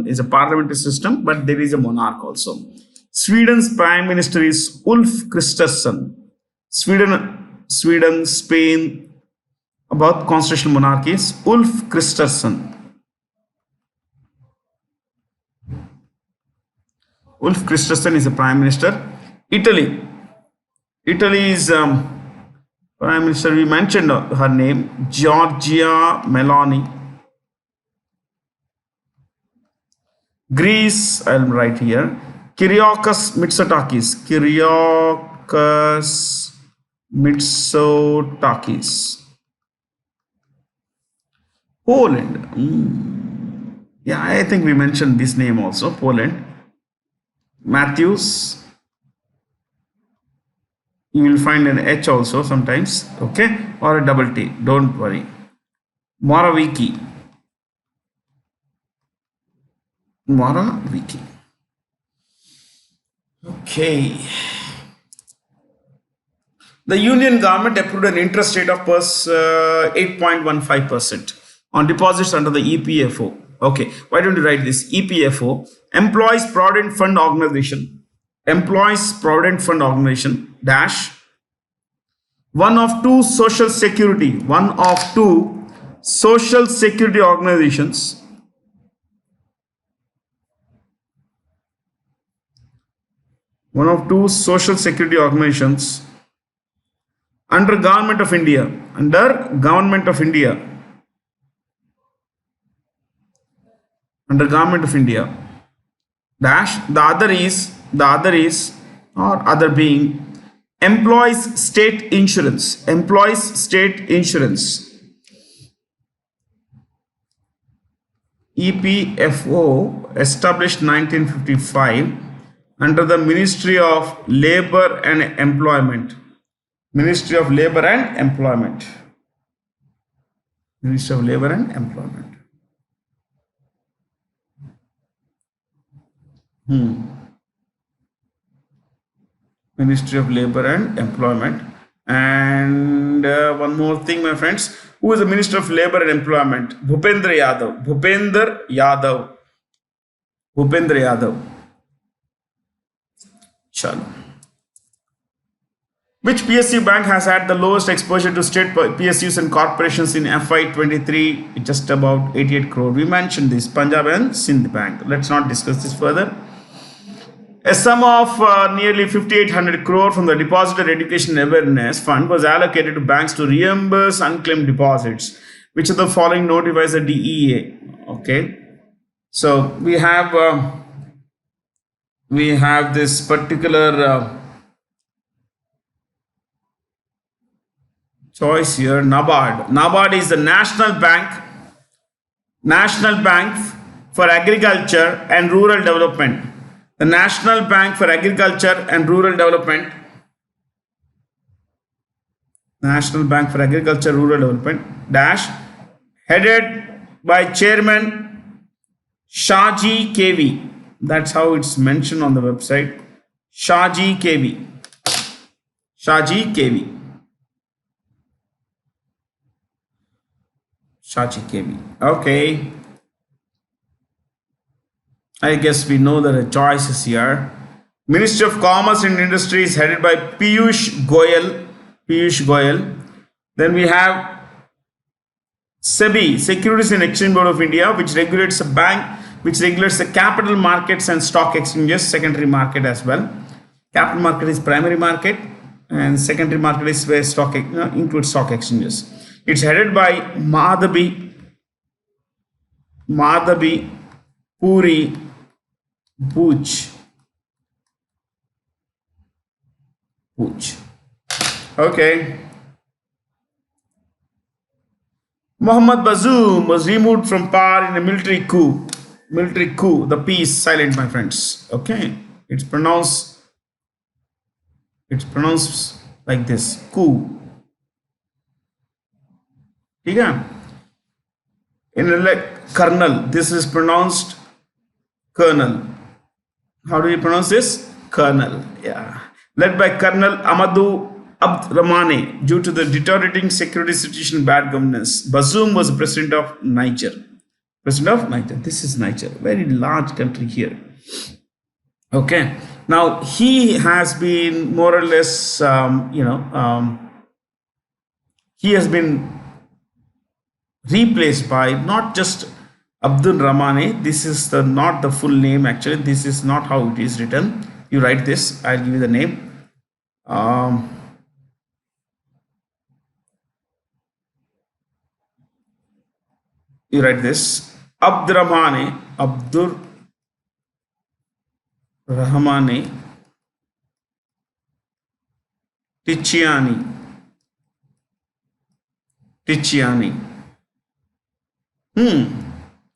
is a parliamentary system, but there is a monarch also. Sweden's prime minister is Ulf Kristersson. Sweden, Spain, about constitutional monarchies. Ulf Kristersson. Ulf Kristersson is the prime minister. Italy is prime minister. We mentioned her name, Giorgia Meloni. Greece, I'll write here, Kyriakos Mitsotakis. Poland. Yeah, I think we mentioned this name also, Poland. Matthews. You will find an H also sometimes, okay, or a double T. Don't worry. Morawiecki. Okay. The union government approved an interest rate of 8.15% on deposits under the EPFO. Okay, why don't you write this? EPFO, Employees Provident Fund Organization. Dash, one of two social security organizations under Government of India. Dash, the other is or other being Employees State Insurance. EPFO, established 1955 under the Ministry of Labor and Employment. Ministry of Labor and Employment. Ministry of Labor and Employment. Ministry of Labor and Employment. And one more thing, my friends. Who is the Minister of Labor and Employment? Bhupendra Yadav. Chalo. Which PSU bank has had the lowest exposure to state PSUs and corporations in FY23? Just about 88 crore. We mentioned this, Punjab and Sindh Bank. Let's not discuss this further. A sum of nearly 5,800 crore from the Depositor Education Awareness Fund was allocated to banks to reimburse unclaimed deposits. Which of the following notifies the DEA? Okay, so we have this particular choice here. NABARD is the National Bank for Agriculture and Rural Development. The National Bank for Agriculture and Rural Development. Dash, headed by Chairman Shaji KV. That's how it's mentioned on the website. Shaji KV. Okay. I guess we know the choices here. Ministry of Commerce and Industry is headed by Piyush Goyal. Then we have SEBI, Securities and Exchange Board of India, which regulates the bank, which regulates the capital markets and stock exchanges, secondary market as well. Capital market is primary market, and secondary market is where stock includes stock exchanges. It's headed by Madhabi Puri Booch. Okay. Mohammad Bazoum was removed from power in a military coup. Military coup. The P is silent, my friends. Okay. It's pronounced like this. Coup. Okay. In like Colonel, this is pronounced Colonel. How do you pronounce this? Colonel. Yeah. Led by Colonel Amadou Abdrahmane, due to the deteriorating security situation and bad governance. Bazoum was president of Niger. President of Niger. This is Niger, very large country here. Okay. Now he has been more or less, he has been replaced by not just Abdul Rahmane. This is not the full name actually. This is not how it is written. You write this. I'll give you the name. You write this. Abdurrahmane Ticciani.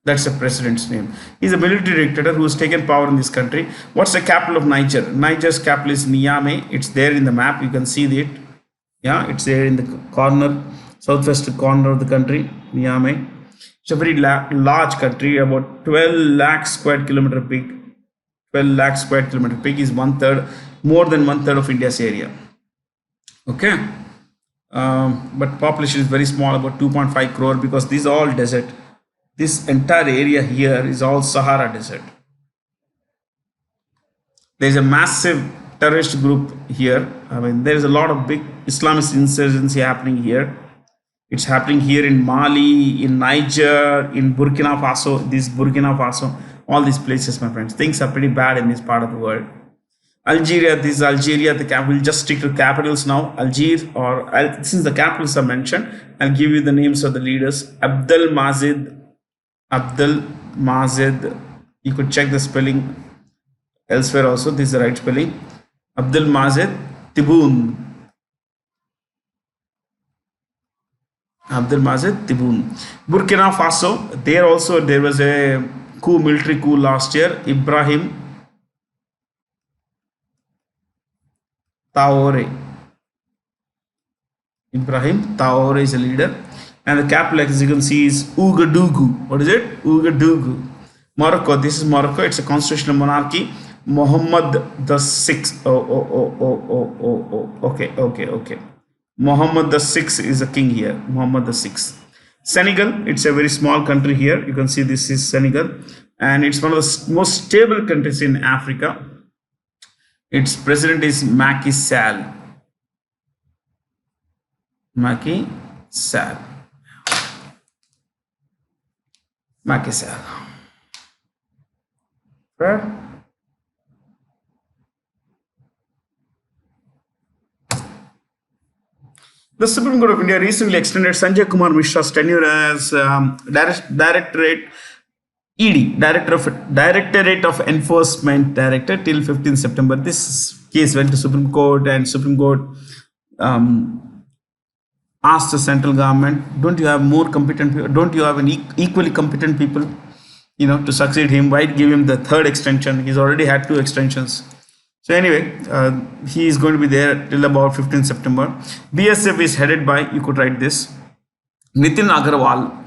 That's the president's name. He's a military dictator who has taken power in this country. What's the capital of Niger? Niger's capital is Niamey. It's there in the map. You can see it. Yeah, it's there in the corner, southwest corner of the country, Niamey. It's a very large country, about 12 lakh square kilometer big. 12 lakh square kilometer big is more than one third of India's area. Okay. But population is very small, about 2.5 crore, because these are all desert. This entire area here is all Sahara desert. There's a massive terrorist group here. I mean, there is a lot of big Islamist insurgency happening here. It's happening here in Mali, in Niger, in Burkina Faso, all these places, my friends. Things are pretty bad in this part of the world. Algeria, this is Algeria. We'll just stick to capitals now. Algiers, since the capitals are mentioned, I'll give you the names of the leaders. Abdel Mazid. You could check the spelling elsewhere also. This is the right spelling. Abdel Mazid Tebboune. Burkina Faso. There was a military coup last year. Ibrahim Traoré is a leader. And the capital, as you can see, is Ouagadougou. What is it? Ouagadougou. Morocco. This is Morocco. It's a constitutional monarchy. Mohammed VI. Okay. Mohammed VI is a king here. Mohammed VI. Senegal. It's a very small country here. You can see this is Senegal. And it's one of the most stable countries in Africa. Its president is Macky Sall. Right? The Supreme Court of India recently extended Sanjay Kumar Mishra's tenure as Directorate of Enforcement Director till 15 September. This case went to Supreme Court, and Supreme Court asked the central government, don't you have more competent people? Don't you have equally competent people, to succeed him? Why give him the third extension? He's already had 2 extensions. So anyway, he is going to be there till about 15 September. BSF is headed by, you could write this, Nitin Agarwal.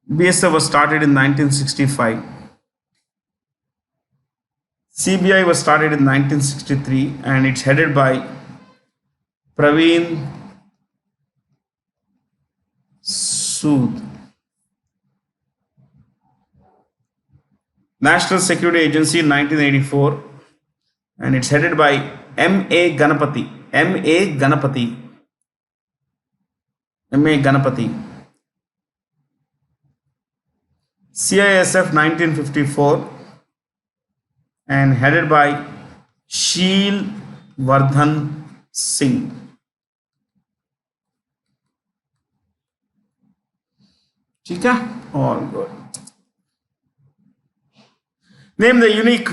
BSF was started in 1965. CBI was started in 1963, and it's headed by Praveen Sood. National Security Agency in 1984, and it's headed by M.A. Ganapathy. M.A. Ganapati. M.A. Ganapati. CISF 1954 and headed by Sheel Vardhan Singh. All good. Name the unique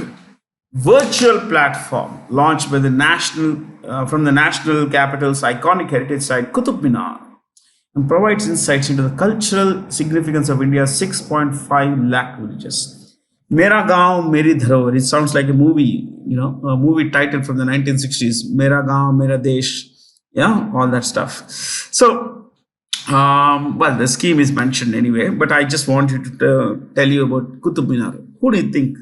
virtual platform launched by the national from the national capital's iconic heritage site Qutub Minar and provides insights into the cultural significance of India's 6.5 lakh villages. Mera Gaon, Meri Dharohar. It sounds like a movie, a movie title from the 1960s. Mera Gaon, Mera Desh. Yeah, all that stuff. So, well, the scheme is mentioned anyway, but I just wanted to tell you about Qutub Minar. Who do you think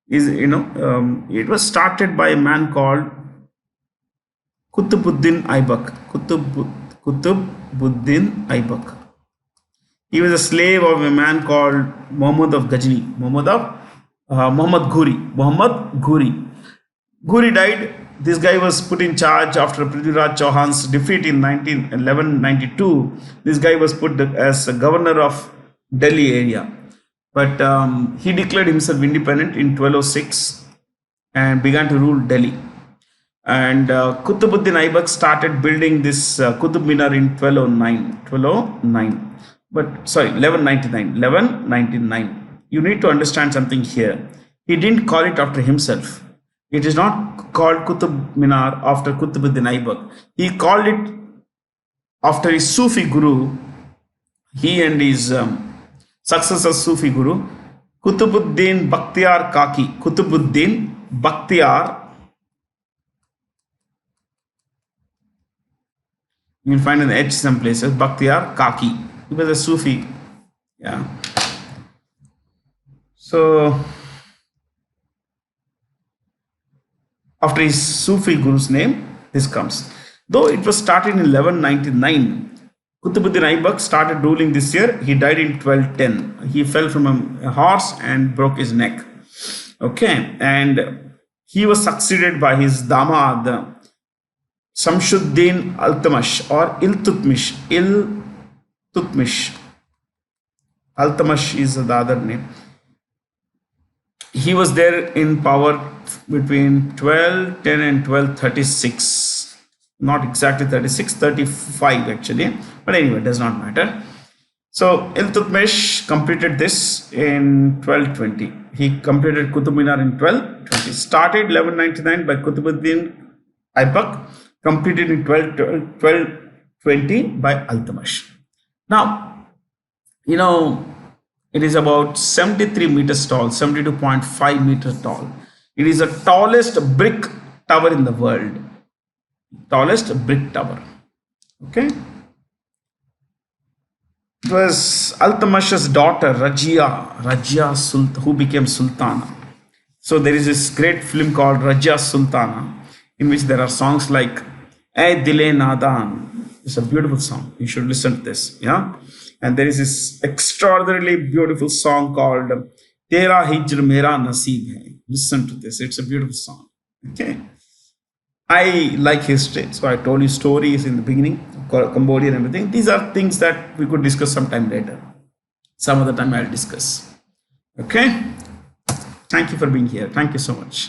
is, it was started by a man called Qutbuddin Aibak. Qutbuddin Aibak. He was a slave of a man called Muhammad of Ghazni. Muhammad Ghuri. Ghuri died. This guy was put in charge after Prithviraj Chauhan's defeat in 1192. This guy was put as a governor of Delhi area. But he declared himself independent in 1206 and began to rule Delhi. And Qutbuddin Aibak started building this Qutub Minar in 1209. But sorry, 1199. You need to understand something here. He didn't call it after himself. It is not called Qutub Minar after Qutbuddin Aibak. He called it after his Sufi guru. He and his successor Sufi guru, Qutbuddin Bakhtiar Kaki. Qutbuddin Bakhtiar. You will find an H some places. Bakhtiar Kaki. He was a Sufi. Yeah. So, after his Sufi guru's name, this comes. Though it was started in 1199, Qutbuddin Aibak started ruling this year. He died in 1210. He fell from a horse and broke his neck. Okay, and he was succeeded by his damad, Samshuddin Altamash or Iltutmish. Altamash is the other name. He was there in power between 1210 and 1236. Not exactly 36, 35 actually. But anyway, it does not matter. So Iltutmish completed this in 1220. He completed Qutub Minar in 1220. Started 1199 by Qutbuddin Aibak. Completed in 1220 by Altamash. Now, it is about 73 meters tall, 72.5 meters tall. It is the tallest brick tower in the world. Tallest brick tower. Okay. It was Altamash's daughter, Rajia Sultan, who became Sultana. So there is this great film called Rajia Sultana, in which there are songs like "Ay Dile Nadan." It's a beautiful song. You should listen to this. Yeah. And there is this extraordinarily beautiful song called Tera Hijr Mera Naseeb Hai. Listen to this. It's a beautiful song. Okay. I like history, so I told you stories in the beginning, Cambodia and everything. These are things that we could discuss sometime later. Some other time I'll discuss. Okay. Thank you for being here. Thank you so much.